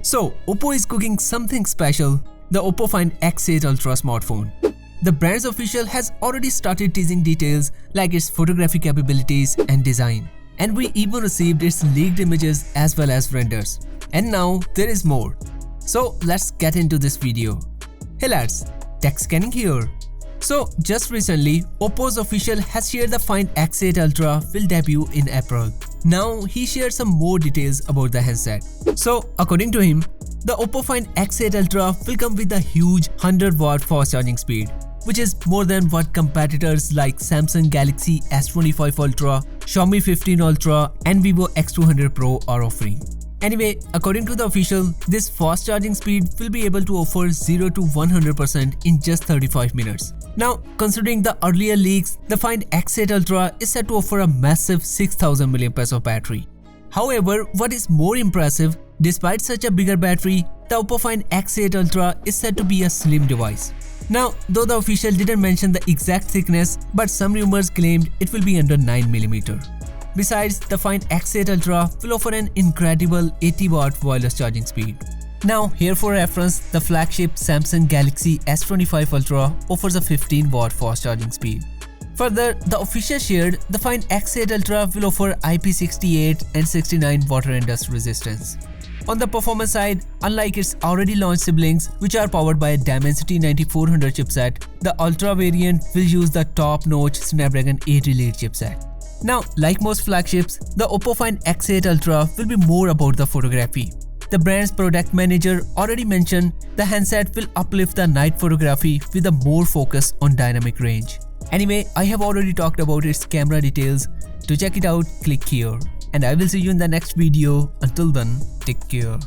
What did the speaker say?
So, Oppo is cooking something special, the Oppo Find X8 Ultra smartphone. The brand's official has already started teasing details like its photography capabilities and design. And we even received its leaked images as well as renders. And now there is more. So let's get into this video. Hey lads, TechScanning here. So just recently, Oppo's official has shared the Find X8 Ultra will debut in April. Now he shared some more details about the handset. So according to him, the Oppo Find X8 Ultra will come with a huge 100-watt fast charging speed, which is more than what competitors like Samsung Galaxy S25 Ultra, Xiaomi 15 Ultra and Vivo X200 Pro are offering. Anyway, according to the official, this fast charging speed will be able to offer 0 to 100% in just 35 minutes. Now, considering the earlier leaks, the Find X8 Ultra is set to offer a massive 6000 mAh of battery. However, what is more impressive, despite such a bigger battery, the Oppo Find X8 Ultra is said to be a slim device. Now, though the official didn't mention the exact thickness, but some rumors claimed it will be under 9mm. Besides, the Find X8 Ultra will offer an incredible 80-watt wireless charging speed. Now, here for reference, the flagship Samsung Galaxy S25 Ultra offers a 15-watt fast charging speed. Further, the official shared the Find X8 Ultra will offer IP68 and 69 water and dust resistance. On the performance side, unlike its already launched siblings, which are powered by a Dimensity 9400 chipset, the Ultra variant will use the top-notch Snapdragon 8 Elite chipset. Now, like most flagships, the Oppo Find X8 Ultra will be more about the photography. The brand's product manager already mentioned the handset will uplift the night photography with a more focus on dynamic range. Anyway, I have already talked about its camera details. To check it out, click here. And I will see you in the next video. Until then, take care.